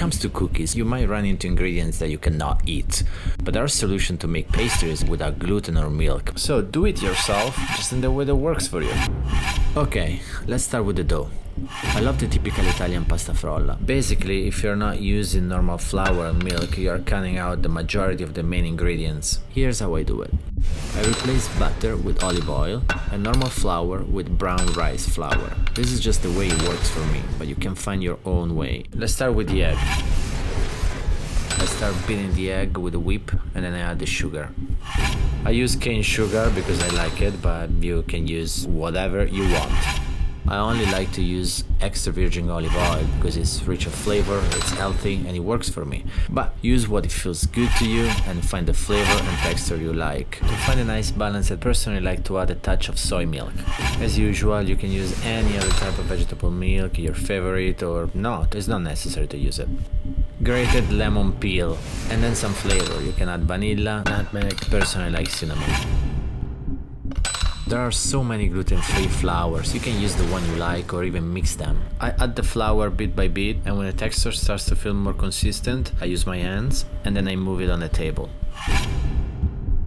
comes to cookies, you might run into ingredients that you cannot eat, but there are solutions to make pastries without gluten or milk. So do it yourself, just in the way that works for you. Okay, let's start with the dough. I love the typical Italian pasta frolla. Basically, if you're not using normal flour and milk, you are cutting out the majority of the main ingredients. Here's how I do it. I replace butter with olive oil and normal flour with brown rice flour. This is just the way it works for me, but you can find your own way. Let's start with the egg. I start beating the egg with a whip and then I add the sugar. I use cane sugar because I like it, but you can use whatever you want. I only like to use extra virgin olive oil because it's rich of flavor, it's healthy, and it works for me. But use what it feels good to you and find the flavor and texture you like. To find a nice balance, I personally like to add a touch of soy milk. As usual, you can use any other type of vegetable milk, your favorite or not. It's not necessary to use it. Grated lemon peel, and then some flavor. You can add vanilla, nutmeg, personally I like cinnamon. There are so many gluten-free flours, you can use the one you like or even mix them. I add the flour bit by bit, and when the texture starts to feel more consistent, I use my hands and then I move it on the table.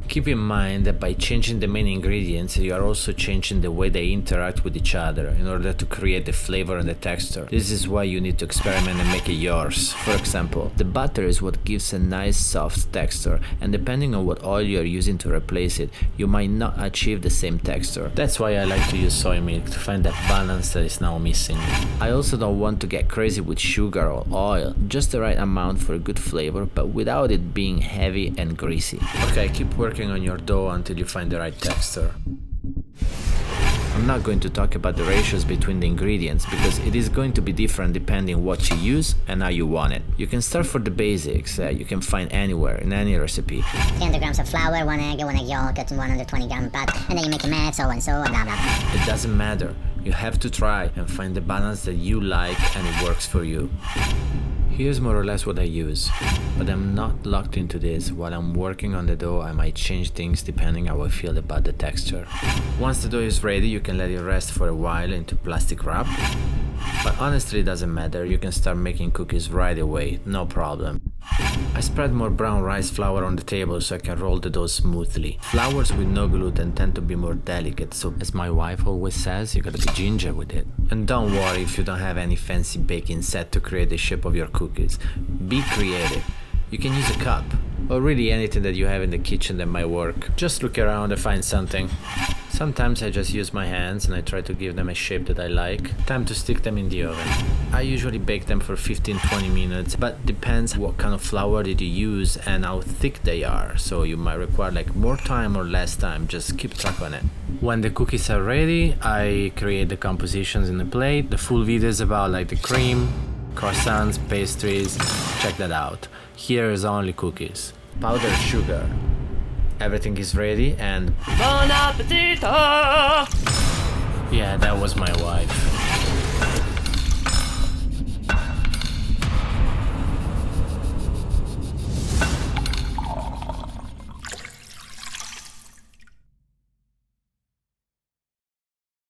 Keep in mind that by changing the main ingredients, you are also changing the way they interact with each other in order to create the flavor and the texture. This is why you need to experiment and make it yours. For example, the butter is what gives a nice soft texture, and depending on what oil you are using to replace it, you might not achieve the same texture. That's why I like to use soy milk, to find that balance that is now missing. I also don't want to get crazy with sugar or oil, just the right amount for a good flavor, but without it being heavy and greasy. Okay, keep working on your dough until you find the right texture. I'm not going to talk about the ratios between the ingredients because it is going to be different depending what you use and how you want it. You can start for the basics you can find anywhere in any recipe. 300 grams of flour, one egg yolk, 120 grams of butter, and then you make a mess, so and so, blah blah blah. It doesn't matter. You have to try and find the balance that you like and it works for you. Here's more or less what I use, but I'm not locked into this. While I'm working on the dough, I might change things depending how I feel about the texture. Once the dough is ready, you can let it rest for a while into plastic wrap. But honestly, it doesn't matter, you can start making cookies right away, no problem. I spread more brown rice flour on the table so I can roll the dough smoothly. Flours with no gluten tend to be more delicate, so as my wife always says, you gotta be ginger with it. And don't worry if you don't have any fancy baking set to create the shape of your cookies. Be creative. You can use a cup, or really anything that you have in the kitchen that might work. Just look around and find something. Sometimes I just use my hands and I try to give them a shape that I like. Time to stick them in the oven. I usually bake them for 15-20 minutes, but depends what kind of flour did you use and how thick they are. So you might require like more time or less time, just keep track on it. When the cookies are ready, I create the compositions in the plate. The full video is about like the cream, croissants, pastries, check that out. Here is only cookies. Powdered sugar. Everything is ready and... Bon appetito! Yeah, that was my wife.